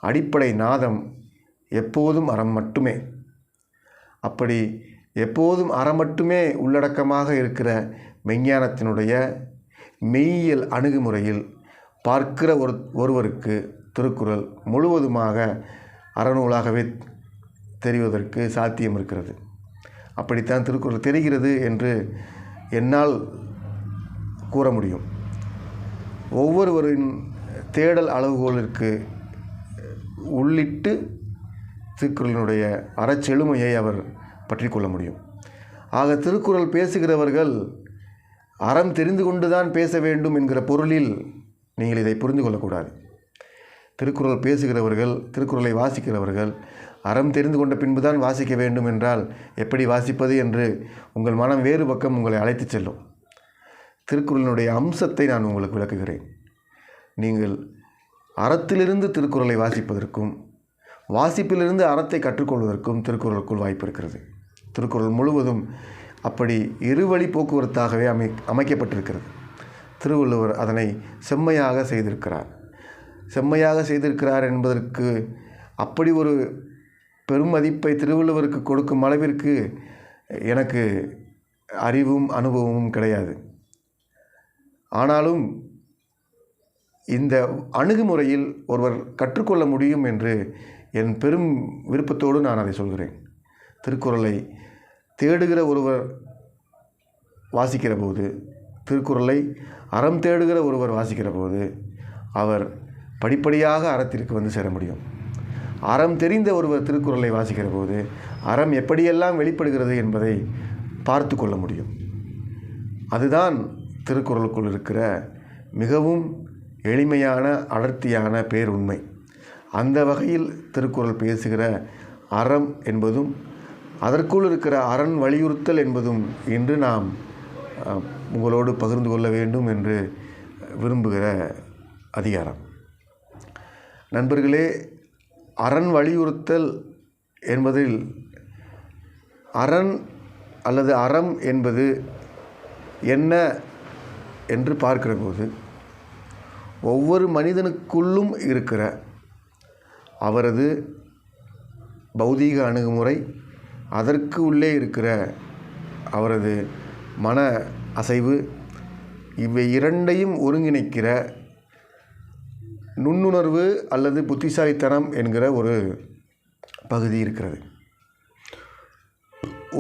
அடிப்படை நாதம் எப்போதும் அறம் மட்டுமே. அப்படி எப்போதும் அறம் மட்டுமே உள்ளடக்கமாக இருக்கிற மெஞ்ஞானத்தினுடைய மெய்யியல் அணுகுமுறையில் பார்க்கிற ஒருவருக்கு திருக்குறள் முழுவதுமாக அறநூலாகவே தெரிவதற்கு சாத்தியம் இருக்கிறது. அப்படித்தான் திருக்குறள் தெரிகிறது என்று என்னால் கூற முடியும். ஒவ்வொருவரின் தேடல் அளவுகோலிற்கு உள்ளிட்டு திருக்குறளினுடைய அறச்செழுமையை அவர் பற்றி கொள்ள முடியும். ஆக திருக்குறள் பேசுகிறவர்கள் அறம் தெரிந்து கொண்டு தான் பேச வேண்டும் என்கிற பொருளில் நீங்கள் இதை புரிந்து கொள்ளக்கூடாது. திருக்குறள் பேசுகிறவர்கள், திருக்குறளை வாசிக்கிறவர்கள் அறம் தெரிந்து கொண்ட பின்பு தான் வாசிக்க வேண்டும் என்றால் எப்படி வாசிப்பது என்று உங்கள் மனம் வேறு பக்கம் உங்களை அழைத்து செல்லும். திருக்குறளினுடைய அம்சத்தை நான் உங்களுக்கு விளக்குகிறேன். நீங்கள் அறத்திலிருந்து திருக்குறளை வாசிப்பதற்கும் வாசிப்பிலிருந்து அறத்தை கற்றுக்கொள்வதற்கும் திருக்குறளுக்குள் வாய்ப்பு இருக்கிறது. திருக்குறள் முழுவதும் அப்படி இருவழி போக்குவரத்தாகவே அமைக்கப்பட்டிருக்கிறது. திருவள்ளுவர் அதனை செம்மையாக செய்திருக்கிறார். செம்மையாக செய்திருக்கிறார் என்பதற்கு அப்படி ஒரு பெரும் மதிப்பை திருவள்ளுவருக்கு கொடுக்கும் அளவிற்கு எனக்கு அறிவும் அனுபவமும் கிடையாது. ஆனாலும் இந்த அணுகுமுறையில் ஒருவர் கற்றுக்கொள்ள முடியும் என்று என் பெரும் விருப்பத்தோடு நான் அதை சொல்கிறேன். திருக்குறளை தேடுகிற ஒருவர் வாசிக்கிற போது, திருக்குறளை அறம் தேடுகிற ஒருவர் வாசிக்கிற போது அவர் படிப்படியாக அறத்திற்கு வந்து சேர முடியும். அறம் தெரிந்த ஒருவர் திருக்குறளை வாசிக்கிற போது அறம் எப்படியெல்லாம் வெளிப்படுகிறது என்பதை பார்த்து கொள்ள முடியும். அதுதான் திருக்குறளுக்குள் இருக்கிற மிகவும் எளிமையான அடர்த்தியான பேருண்மை. அந்த வகையில் திருக்குறள் பேசுகிற அறம் என்பதும் அதற்குள் இருக்கிற அரண் வலியுறுத்தல் என்பதும் இன்று நாம் உங்களோடு பகிர்ந்து கொள்ள வேண்டும் என்று விரும்புகிற அதிகாரம். நண்பர்களே, அரண் வலியுறுத்தல் என்பதில் அரண் அல்லது அறம் என்பது என்ன என்று பார்க்கிற போது ஒவ்வொரு மனிதனுக்குள்ளும் இருக்கிற அவரது பௌதீக அணுகுமுறை, அதற்கு உள்ளே இருக்கிற அவரது மன அசைவு, இவை இரண்டையும் ஒருங்கிணைக்கிற நுண்ணுணர்வு அல்லது புத்திசாலித்தனம் என்கிற ஒரு பகுதி இருக்கிறது.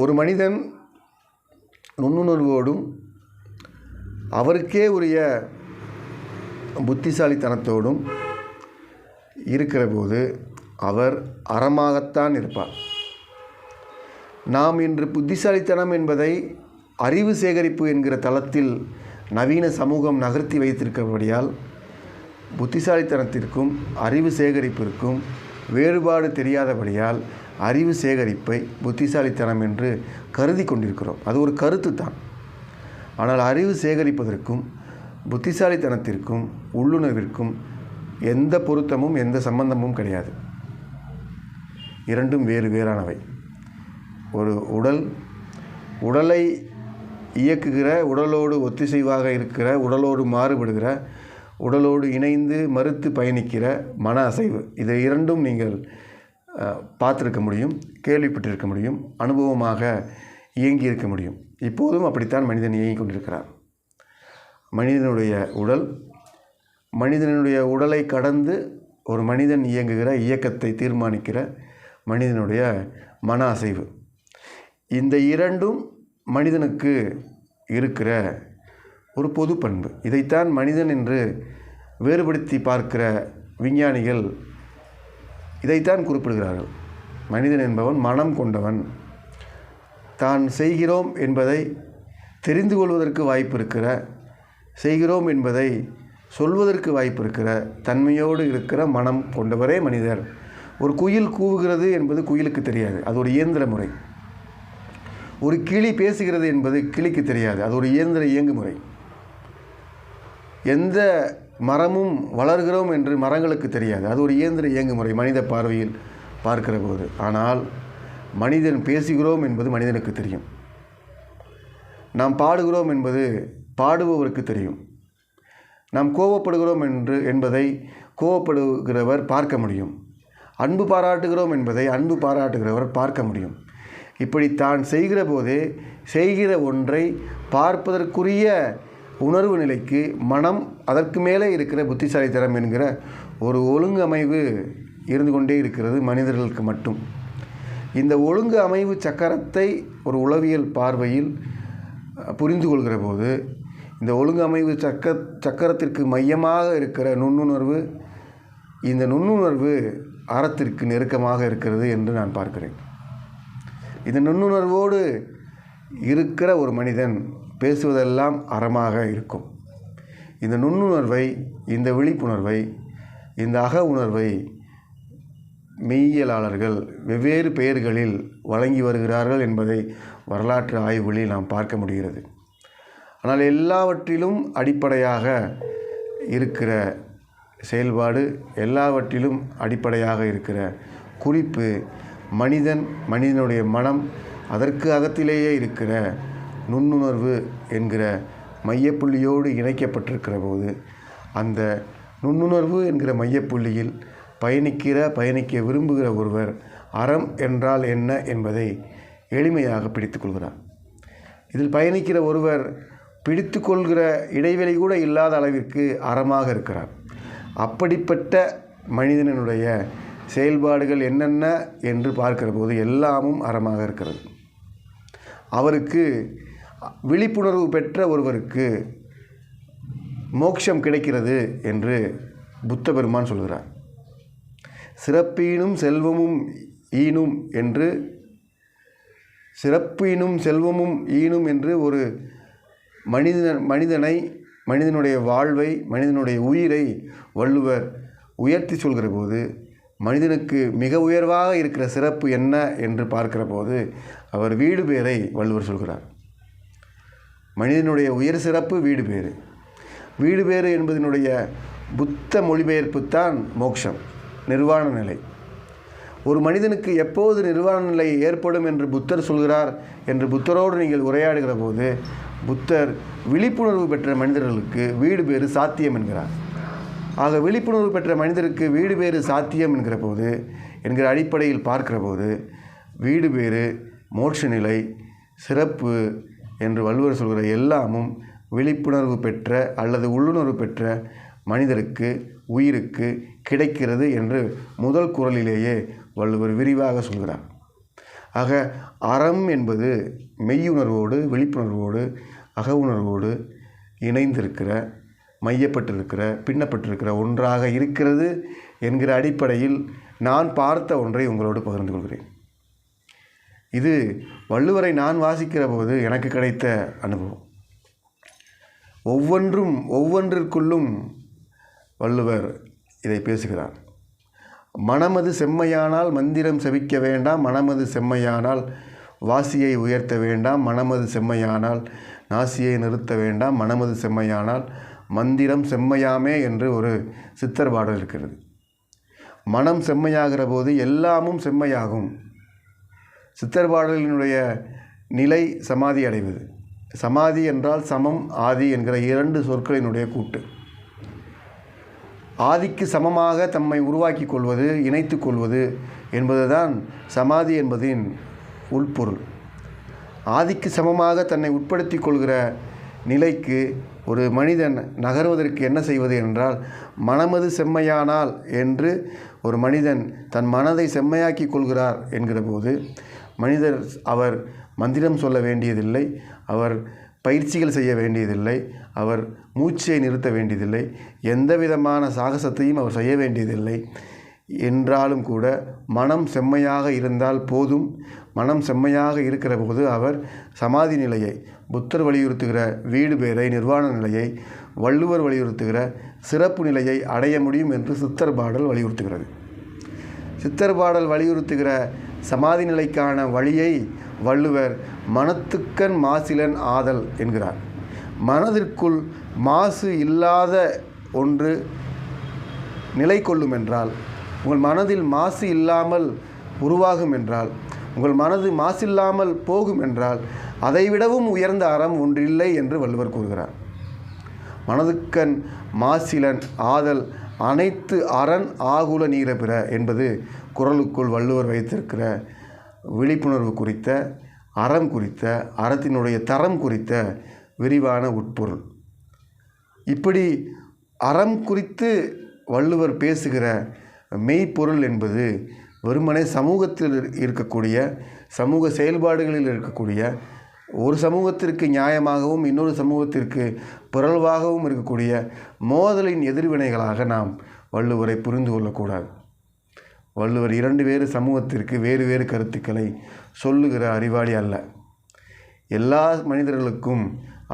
ஒரு மனிதன் நுண்ணுணர்வோடும் அவருக்கே உரிய புத்திசாலித்தனத்தோடும் இருக்கிற போது அவர் அறமாகத்தான் இருப்பார். நாம் இன்று புத்திசாலித்தனம் என்பதை அறிவு சேகரிப்பு என்கிற தளத்தில் நவீன சமூகம் நகர்த்தி வைத்திருக்கிறபடியால் புத்திசாலித்தனத்திற்கும் அறிவு சேகரிப்பிற்கும் வேறுபாடு தெரியாதபடியால் அறிவு சேகரிப்பை புத்திசாலித்தனம் என்று கருதி கொண்டிருக்கிறோம். அது ஒரு கருத்து தான். ஆனால் அறிவு சேகரிப்பதற்கும் புத்திசாலித்தனத்திற்கும் உள்ளுணர்விற்கும் எந்த பொருத்தமும் எந்த சம்பந்தமும் கிடையாது. இரண்டும் வேறு வேறானவை. ஒரு உடலை இயக்குகிற, உடலோடு ஒத்திசைவாக இருக்கிற, உடலோடு மாறுபடுகிற, உடலோடு இணைந்து மறுத்து பயணிக்கிற மன அசைவு, இதை இரண்டும் நீங்கள் பார்த்துருக்க முடியும், கேள்விப்பட்டிருக்க முடியும், அனுபவமாக இயங்கியிருக்க முடியும். இப்போதும் அப்படித்தான் மனிதன் இயங்கிக் கொண்டிருக்கிறார். மனிதனுடைய உடலை கடந்து ஒரு மனிதன் இயங்குகிற இயக்கத்தை தீர்மானிக்கிற மனிதனுடைய மன அசைவு, இந்த இரண்டும் மனிதனுக்கு இருக்கிற ஒரு பொது பண்பு. இதைத்தான் மனிதன் என்று வேறுபடுத்தி பார்க்கிற விஞ்ஞானிகள் இதைத்தான் குறிப்பிடுகிறார்கள். மனிதன் என்பவன் மனம் கொண்டவன். தான் செய்கிறோம் என்பதை தெரிந்து கொள்வதற்கு வாய்ப்பு இருக்கிற, செய்கிறோம் என்பதை சொல்வதற்கு வாய்ப்பு இருக்கிற தன்மையோடு இருக்கிற மனம் கொண்டவரே மனிதர். ஒரு குயில் கூவுகிறது என்பது குயிலுக்கு தெரியாது, அது ஒரு இயந்திர முறை. ஒரு கிளி பேசுகிறது என்பது கிளிக்கு தெரியாது, அது ஒரு இயந்திர இயங்குமுறை. எந்த மரமும் வளர்கிறோம் என்று மரங்களுக்கு தெரியாது, அது ஒரு இயந்திர இயங்குமுறை மனித பார்வையில் பார்க்கிற போது. ஆனால் மனிதன் பேசுகிறோம் என்பது மனிதனுக்கு தெரியும். நாம் பாடுகிறோம் என்பது பாடுபவருக்கு தெரியும். நாம் கோபப்படுகிறோம் என்பதை கோபப்படுகிறவர் பார்க்க முடியும். அன்பு பாராட்டுகிறோம் என்பதை அன்பு பாராட்டுகிறவர் பார்க்க முடியும். இப்படி தான் செய்கிற போதே செய்கிற ஒன்றை பார்ப்பதற்குரிய உணர்வு நிலைக்கு மனம், அதற்கு மேலே இருக்கிற புத்திசாலித்தனம் என்கிற ஒரு ஒழுங்கமைவு இருந்து கொண்டே இருக்கிறது மனிதர்களுக்கு மட்டும். இந்த ஒழுங்கு அமைவு சக்கரத்தை ஒரு உளவியல் பார்வையில் புரிந்து கொள்கிற போது இந்த ஒழுங்கு அமைவு சக்கரத்திற்கு மையமாக இருக்கிற நுண்ணுணர்வு, இந்த நுண்ணுணர்வு அறத்திற்கு நெருக்கமாக இருக்கிறது என்று நான் பார்க்கிறேன். இந்த நுண்ணுணர்வோடு இருக்கிற ஒரு மனிதன் பேசுவதெல்லாம் அறமாக இருக்கும். இந்த நுண்ணுணர்வை, இந்த விழிப்புணர்வை, இந்த அக உணர்வை மெய்யியலாளர்கள் வெவ்வேறு பெயர்களில் வழங்கி வருகிறார்கள் என்பதை வரலாற்று ஆய்வுகளில் நாம் பார்க்க முடிகிறது. ஆனால் எல்லாவற்றிலும் அடிப்படையாக இருக்கிற செயல்பாடு, எல்லாவற்றிலும் அடிப்படையாக இருக்கிற குறிப்பு மனிதனுடைய மனம், அதற்கு அகத்திலேயே இருக்கிற நுண்ணுணர்வு என்கிற மையப்புள்ளியோடு இணைக்கப்பட்டிருக்கிற போது, அந்த நுண்ணுணர்வு என்கிற மையப்புள்ளியில் பயணிக்க விரும்புகிற ஒருவர் அறம் என்றால் என்ன என்பதை எளிமையாக பிடித்து கொள்கிறார். இதில் பயணிக்கிற ஒருவர் பிடித்து கொள்கிற இடைவெளி கூட இல்லாத அளவிற்கு அறமாக இருக்கிறார். அப்படிப்பட்ட மனிதனுடைய செயல்பாடுகள் என்னென்ன என்று பார்க்கிற போது எல்லாமும் அறமாக இருக்கிறது. அவருக்கு விழிப்புணர்வு பெற்ற ஒருவருக்கு மோட்சம் கிடைக்கிறது என்று புத்த பெருமான் சொல்கிறார். சிறப்பீனும் செல்வமும் ஈனும் என்று ஒரு மனிதனுடைய வாழ்வை, மனிதனுடைய உயிரை வள்ளுவர் உயர்த்தி சொல்கிற போது, மனிதனுக்கு மிக உயர்வாக இருக்கிற சிறப்பு என்ன என்று பார்க்கிற போது அவர் வீடு பேரை வள்ளுவர் சொல்கிறார். மனிதனுடைய உயர் சிறப்பு வீடு பேறு. வீடு பேறு என்பதனுடைய புத்த மொழிபெயர்ப்புத்தான் மோட்சம், நிர்வாண நிலை. ஒரு மனிதனுக்கு எப்போது நிர்வாண நிலை ஏற்படும் என்று புத்தர் சொல்கிறார் என்று புத்தரோடு நீங்கள் உரையாடுகிற போது, புத்தர் விழிப்புணர்வு பெற்ற மனிதர்களுக்கு வீடு பேறு சாத்தியம் என்கிறார். ஆக விழிப்புணர்வு பெற்ற மனிதருக்கு வீடு பேறு சாத்தியம் என்கிற அடிப்படையில் பார்க்கிற போது, வீடு பேறு, மோட்ச நிலை, சிறப்பு என்று வள்ளுவர் சொல்கிற எல்லாமும் விழிப்புணர்வு பெற்ற அல்லது உள்ளுணர்வு பெற்ற மனிதருக்கு, உயிருக்கு கிடைக்கிறது என்று முதல் குறளிலேயே வள்ளுவர் விரிவாக சொல்கிறார். ஆக அறம் என்பது மெய்யுணர்வோடு, விழிப்புணர்வோடு, அக உணர்வோடு இணைந்திருக்கிற, மையப்பட்டிருக்கிற, பின்னப்பட்டிருக்கிற ஒன்றாக இருக்கிறது என்கிற அடிப்படையில் நான் பார்த்த ஒன்றை உங்களோடு பகிர்ந்து கொள்கிறேன். இது வள்ளுவரை நான் வாசிக்கிற போது எனக்கு கிடைத்த அனுபவம். ஒவ்வொன்றிற்குள்ளும் வள்ளுவர் இதை பேசுகிறார். மனமது செம்மையானால் மந்திரம் செவிக்க வேண்டாம், மனமது செம்மையானால் வாசியை உயர்த்த வேண்டாம், மனமது செம்மையானால் நாசியை நிறுத்த வேண்டாம், மனமது செம்மையானால் மந்திரம் செம்மையாமே என்று ஒரு சித்தர் பாடல் இருக்கிறது. மனம் செம்மையாகிற போது எல்லாமும் செம்மையாகும். சித்தர் பாடலினுடைய நிலை சமாதி அடைவது. சமாதி என்றால் சமம், ஆதி என்கிற இரண்டு சொற்களினுடைய கூட்டு. ஆதிக்கு சமமாக தம்மை உருவாக்கி கொள்வது, இணைத்து கொள்வது என்பதுதான் சமாதி என்பதின் உள்பொருள். ஆதிக்கு சமமாக தன்னை உட்படுத்தி கொள்கிற நிலைக்கு ஒரு மனிதன் நகர்வதற்கு என்ன செய்வது என்றால், மனமது செம்மையானால் என்று ஒரு மனிதன் தன் மனதை செம்மையாக்கி கொள்கிறார் என்கிற போது, அவர் மந்திரம் சொல்ல வேண்டியதில்லை, அவர் பயிற்சிகள் செய்ய வேண்டியதில்லை, அவர் மூச்சை நிறுத்த வேண்டியதில்லை, எந்த விதமான சாகசத்தையும் அவர் செய்ய வேண்டியதில்லை. என்றாலும் கூட மனம் செம்மையாக இருந்தால் போதும். மனம் செம்மையாக இருக்கிற போது அவர் சமாதி நிலையை, புத்தர் வலியுறுத்துகிற வீடு பேரை, நிர்வாண நிலையை, வள்ளுவர் வலியுறுத்துகிற சிறப்பு நிலையை அடைய முடியும் என்று சித்தர் பாடல் வலியுறுத்துகிறது. சித்தர் பாடல் வலியுறுத்துகிற சமாதி நிலைக்கான வழியை வள்ளுவர் மனத்துக்கண் மாசிலன் ஆதல் என்கிறார். மனதிற்குள் மாசு இல்லாத ஒன்று நிலை கொள்ளும் என்றால், உங்கள் மனதில் மாசு இல்லாமல் உருவாகும் என்றால், உங்கள் மனது மாசில்லாமல் போகும் என்றால், அதைவிடவும் உயர்ந்த அறம் ஒன்றில்லை என்று வள்ளுவர் கூறுகிறார். மனதுக்கண் மாசிலன் ஆதல் அனைத்து அரண் ஆகுல நீர பிற என்பது குறளுக்குள் வள்ளுவர் வைத்திருக்கிற விழிப்புணர்வு குறித்த, அறம் குறித்த, அறத்தினுடைய தரம் குறித்த விரிவான உட்பொருள். இப்படி அறம் குறித்து வள்ளுவர் பேசுகிற மெய்ப்பொருள் என்பது வெறுமனே சமூகத்தில் இருக்கக்கூடிய, சமூக செயல்பாடுகளில் இருக்கக்கூடிய, ஒரு சமூகத்திற்கு நியாயமாகவும் இன்னொரு சமூகத்திற்கு பிறழ்வாகவும் இருக்கக்கூடிய மோதலின் எதிர்வினைகளாக நாம் வள்ளுவரை புரிந்து கொள்ளக்கூடாது. வள்ளுவர் இரண்டு வேறு சமூகத்திற்கு வேறு வேறு கருத்துக்களை சொல்லுகிற அறிவாளி அல்ல. எல்லா மனிதர்களுக்கும்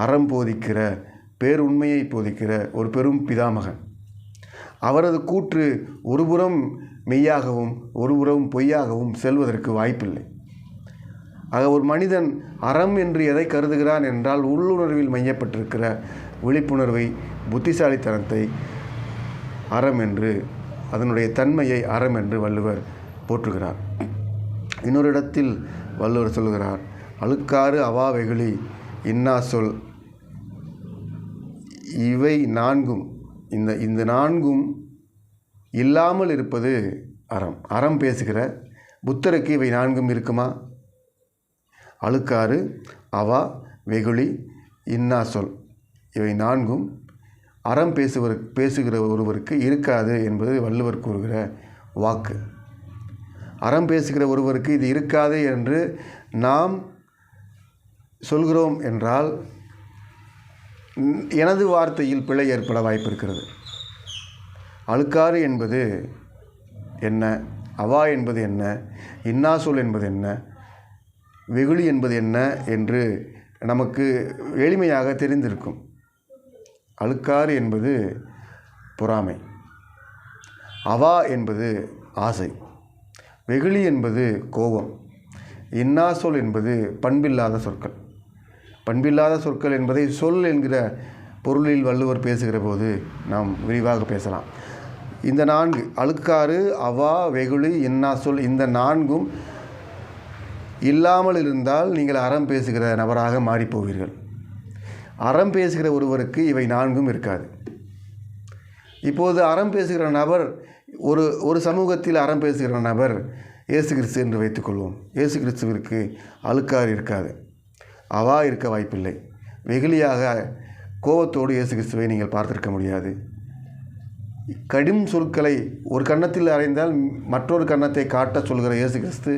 அறம் போதிக்கிற பேருண்மையை போதிக்கிற ஒரு பெரும் பிதாமகன். அவரது கூற்று ஒருபுறம் மெய்யாகவும் ஒருபுறம் பொய்யாகவும் செல்வதற்கு வாய்ப்பில்லை. ஆக ஒரு மனிதன் அறம் என்று எதை கருதுகிறான் என்றால் உள்ளுணர்வில் மையப்பட்டிருக்கிற விழிப்புணர்வை, புத்திசாலித்தனத்தை அறம் என்று, அதனுடைய தன்மையை அறம் என்று வள்ளுவர் போற்றுகிறார். இன்னொரு இடத்தில் வள்ளுவர் சொல்கிறார், அழுக்காறு அவா வெகுளி இன்னா சொல் இவை நான்கும், இந்த நான்கும் இல்லாமல் இருப்பது அறம். அறம் பேசுகிற புத்தருக்கு இவை நான்கும் இருக்குமா? அழுக்காறு, அவா, வெகுளி, இன்னா சொல் இவை நான்கும் அறம் பேசுகிற ஒருவருக்கு இருக்காது என்பது வள்ளுவர் கூறுகிற வாக்கு. அறம் பேசுகிற ஒருவருக்கு இது இருக்காது என்று நாம் சொல்கிறோம் என்றால் எனது வார்த்தையில் பிழை ஏற்பட வாய்ப்பு இருக்கிறது. அழுக்காறு என்பது என்ன, அவா என்பது என்ன, இன்னாசொல் என்பது என்ன, வெகுளி என்பது என்ன என்று நமக்கு எளிமையாக தெரிந்திருக்கும். அழுக்காறு என்பது பொறாமை, அவா என்பது ஆசை, வெகுளி என்பது கோபம், இன்னாசொல் என்பது பண்பில்லாத சொற்கள். பண்பில்லாத சொற்கள் என்பதை சொல் என்கிற பொருளில் வள்ளுவர் பேசுகிற போது நாம் விரிவாக பேசலாம். இந்த நான்கு, அழுக்காறு, அவா, வெகுளி, இன்னாசொல், இந்த நான்கும் இல்லாமல் இருந்தால் நீங்கள் அறம் பேசுகிற நபராக மாறிப்போவீர்கள். அறம் பேசுகிற ஒருவருக்கு இவை நான்கும் இருக்காது. இப்போது அறம் பேசுகிற நபர், ஒரு சமூகத்தில் அறம் பேசுகிற நபர் இயேசு கிறிஸ்து என்று வைத்துக்கொள்வோம். இயேசு கிறிஸ்துவிற்கு அழுக்காறு இருக்காது, அவா இருக்க வாய்ப்பில்லை. வெகுளியாக கோபத்தோடு இயேசு கிறிஸ்துவை நீங்கள் பார்த்திருக்க முடியாது. கடும் சொற்களை ஒரு கன்னத்தில் அறைந்தால் மற்றொரு கன்னத்தை காட்ட சொல்கிற இயேசு கிறிஸ்து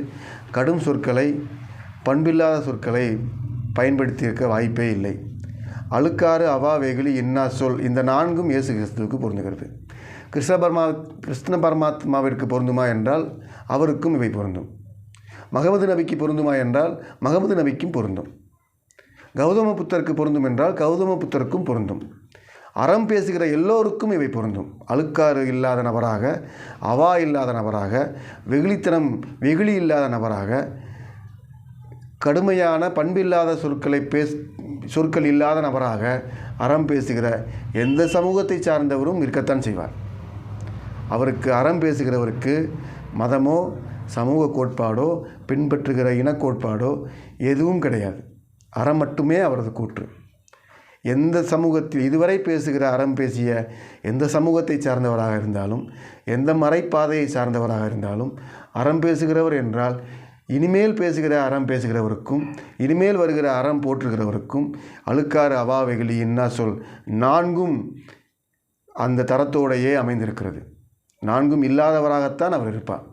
கடும் சொற்களை, பண்பில்லாத சொற்களை பயன்படுத்தியிருக்க வாய்ப்பே இல்லை. அழுக்காறு, அவா, வெகுளி, இன்னா சொல், இந்த நான்கும் இயேசு கிறிஸ்துவுக்கு பொருந்துகிறது. கிருஷ்ண பரமாத்மாவிற்கு பொருந்துமா என்றால் அவருக்கும் இவை பொருந்தும். மகமது நபிக்கு பொருந்துமா என்றால் மகமது நபிக்கும் பொருந்தும். கௌதம புத்தருக்கு பொருந்தும் என்றால் கௌதம புத்தருக்கும் பொருந்தும். அறம் பேசுகிற எல்லோருக்கும் இவை பொருந்தும். அழுக்காறு இல்லாத நபராக, அவா இல்லாத நபராக, வெகுளி இல்லாத நபராக, கடுமையான பண்பில்லாத சொற்கள் இல்லாத நபராக அறம் பேசுகிற எந்த சமூகத்தை சார்ந்தவரும் இருக்கத்தான் செய்வார். அவருக்கு அறம் பேசுகிறவருக்கு மதமோ சமூக கோட்பாடோ பின்பற்றுகிற இனக்கோட்பாடோ எதுவும் கிடையாது. அறம் மட்டுமே அவரது கூற்று. எந்த சமூகத்தில் இதுவரை பேசுகிற அறம் பேசிய எந்த சமூகத்தை சார்ந்தவராக இருந்தாலும், எந்த மறைப்பாதையை சார்ந்தவராக இருந்தாலும், அறம் பேசுகிறவர் என்றால் இனிமேல் பேசுகிற அறம் பேசுகிறவருக்கும் இனிமேல் வருகிற அறம் போற்றுகிறவருக்கும் அழுக்காறு, அவா, வெகுளி, இன்னா சொல் நான்கும் அந்த தரத்தோடையே அமைந்திருக்கிறது. நான்கும் இல்லாதவராகத்தான் அவர் இருப்பார்.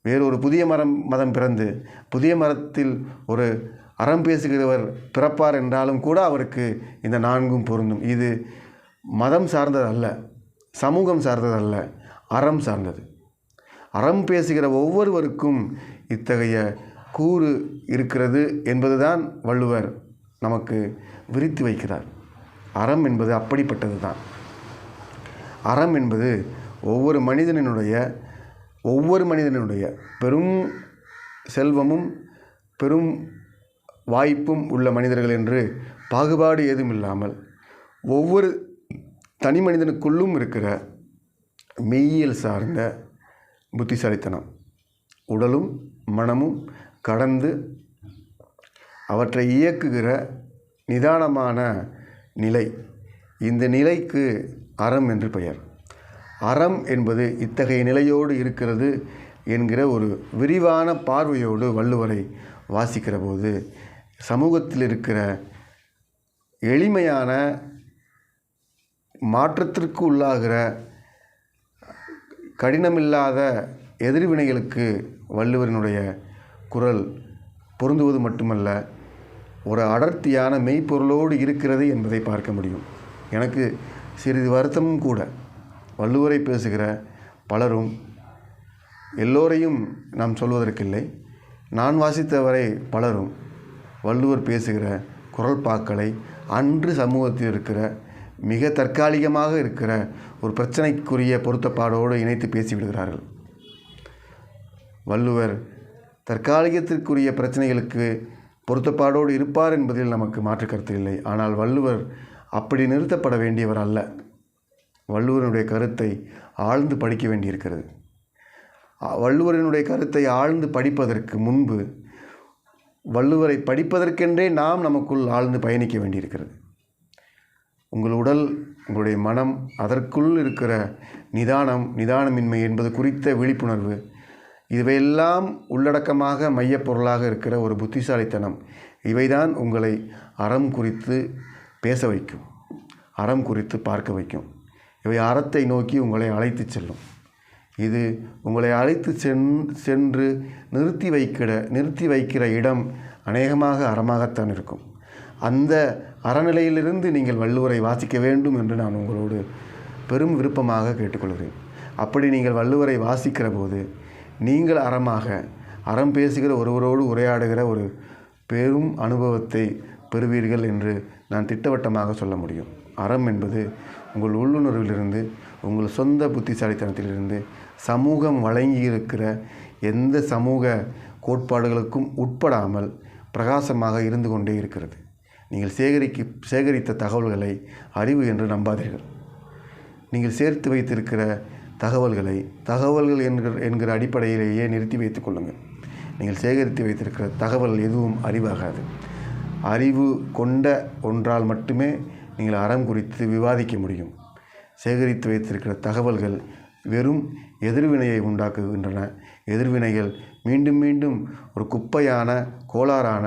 வேறொரு புதிய மதம் பிறந்து புதிய மதத்தில் ஒரு அறம் பேசுகிறவர் பிறப்பார் என்றாலும் கூட அவருக்கு இந்த நான்கும் பொருந்தும். இது மதம் சார்ந்தது அல்ல, சமூகம் சார்ந்தது அல்ல, அறம் சார்ந்தது. அறம் பேசுகிற ஒவ்வொருவருக்கும் இத்தகைய கூறு இருக்கிறது என்பதுதான் வள்ளுவர் நமக்கு விரித்து வைக்கிறார். அறம் என்பது அப்படிப்பட்டது தான். அறம் என்பது ஒவ்வொரு மனிதனுடைய பெரும் செல்வமும் பெரும் வாய்ப்பும் உள்ள மனிதர்கள் என்று பாகுபாடு ஏதும் இல்லாமல் ஒவ்வொரு தனி மனிதனுக்குள்ளும் இருக்கிற மெய்யியல் சார்ந்த புத்திசாலித்தனம், உடலும் மனமும் கடந்து அவற்றை இயக்குகிற நிதானமான நிலை, இந்த நிலைக்கு அறம் என்று பெயர். அறம் என்பது இத்தகைய நிலையோடு இருக்கிறது என்கிற ஒரு விரிவான பார்வையோடு வள்ளுவரை வாசிக்கிற போது சமூகத்தில் இருக்கிற எளிமையான மாற்றத்திற்கு உள்ளாகிற கடினமில்லாத எதிர்வினைகளுக்கு வள்ளுவரினுடைய குரல் பொருந்துவது மட்டுமல்ல, ஒரு அடர்த்தியான மெய்ப்பொருளோடு இருக்கிறது என்பதை பார்க்க முடியும். எனக்கு சிறிது வருத்தமும் கூட. வள்ளுவரை பேசுகிற பலரும், எல்லோரையும் நாம் சொல்வதற்கில்லை, நான் வாசித்தவரை பலரும் வள்ளுவர் பேசுகிற குறள்பாக்களை அன்று சமூகத்தில் இருக்கிற மிக தற்காலிகமாக இருக்கிற ஒரு பிரச்சனைக்குரிய பொருத்தப்பாடோடு இணைத்து பேசிவிடுகிறார்கள். வள்ளுவர் தற்காலிகத்திற்குரிய பிரச்சனைகளுக்கு பொருத்தப்பாடோடு இருப்பார் என்பதில் நமக்கு மாற்று கருத்து இல்லை. ஆனால் வள்ளுவர் அப்படி நிறுத்தப்பட வேண்டியவர் அல்ல. வள்ளுவனுடைய கருத்தை ஆழ்ந்து படிக்க வேண்டியிருக்கிறது. வள்ளுவரினுடைய கருத்தை ஆழ்ந்து படிப்பதற்கு முன்பு வள்ளுவரை படிப்பதற்கென்றே நாம் நமக்குள் ஆழ்ந்து பயணிக்க வேண்டியிருக்கிறது. உங்கள் உடல், உங்களுடைய மனம், அதற்குள் இருக்கிற நிதானமின்மை என்பது குறித்த விழிப்புணர்வு, இவையெல்லாம் உள்ளடக்கமாக மையப்பொருளாக இருக்கிற ஒரு புத்திசாலித்தனம், இவைதான் உங்களை அறம் குறித்து பேச வைக்கும், அறம் குறித்து பார்க்க வைக்கும். இவை அறத்தை நோக்கி உங்களை அழைத்து செல்லும். இது உங்களை அழைத்து சென்று நிறுத்தி வைக்கிற இடம் அநேகமாக அறமாகத்தான் இருக்கும். அந்த அறநிலையிலிருந்து நீங்கள் வள்ளுவரை வாசிக்க வேண்டும் என்று நான் உங்களோடு பெரும் விருப்பமாக கேட்டுக்கொள்கிறேன். அப்படி நீங்கள் வள்ளுவரை வாசிக்கிற போது நீங்கள் அறம் பேசுகிற ஒருவரோடு உரையாடுகிற ஒரு பெரும் அனுபவத்தை பெறுவீர்கள் என்று நான் திட்டவட்டமாக சொல்ல முடியும். அறம் என்பது உங்கள் உள்ளுணர்விலிருந்து, உங்கள் சொந்த புத்திசாலித்தனத்திலிருந்து சமூகம் வழங்கியிருக்கிற எந்த சமூக கோட்பாடுகளுக்கும் உட்படாமல் பிரகாசமாக இருந்து கொண்டே இருக்கிறது. நீங்கள் சேகரித்த தகவல்களை அறிவு என்று நம்பாதீர்கள். நீங்கள் சேர்த்து வைத்திருக்கிற தகவல்கள் என்கிற அடிப்படையிலேயே நிறுத்தி வைத்துக் கொள்ளுங்கள். நீங்கள் சேகரித்து வைத்திருக்கிற தகவல் எதுவும் அறிவாகாது. அறிவு கொண்ட ஒன்றால் மட்டுமே நீங்கள் அறம் குறித்து விவாதிக்க முடியும். சேகரித்து வைத்திருக்கிற தகவல்கள் வெறும் எதிர்வினையை உண்டாக்குகின்றன. எதிர்வினைகள் மீண்டும் மீண்டும் ஒரு குப்பையான, கோளாறான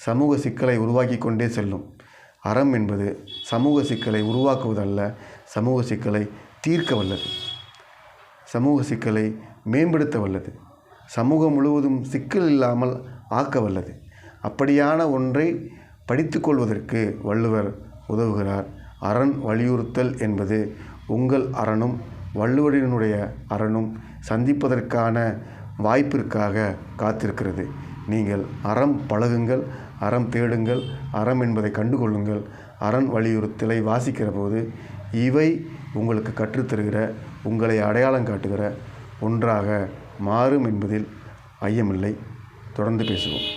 சமூக சிக்கலை உருவாக்கி கொண்டே செல்லும். அறம் என்பது சமூக சிக்கலை உருவாக்குவதல்ல, சமூக சிக்கலை தீர்க்க வல்லது, சமூக சிக்கலை மேம்படுத்த வல்லது, சமூகம் முழுவதும் சிக்கல் இல்லாமல் ஆக்க வல்லது. அப்படியான ஒன்றை படித்துக்கொள்வதற்கு வள்ளுவர் உதவுகிறார். அரண் வலியுறுத்தல் என்பது உங்கள் அறனும் வள்ளுவரினுடைய அறனும் சந்திப்பதற்கான வாய்ப்பிற்காக காத்திருக்கிறது. நீங்கள் அறம் பழகுங்கள், அறம் தேடுங்கள், அறம் என்பதை கண்டுகொள்ளுங்கள். அரண் வலியுறுத்தலை வாசிக்கிற போது இவை உங்களுக்கு கற்றுத்தருகிற, உங்களை அடையாளம் காட்டுகிற ஒன்றாக மாறும் என்பதில் ஐயமில்லை. தொடர்ந்து பேசுவோம்.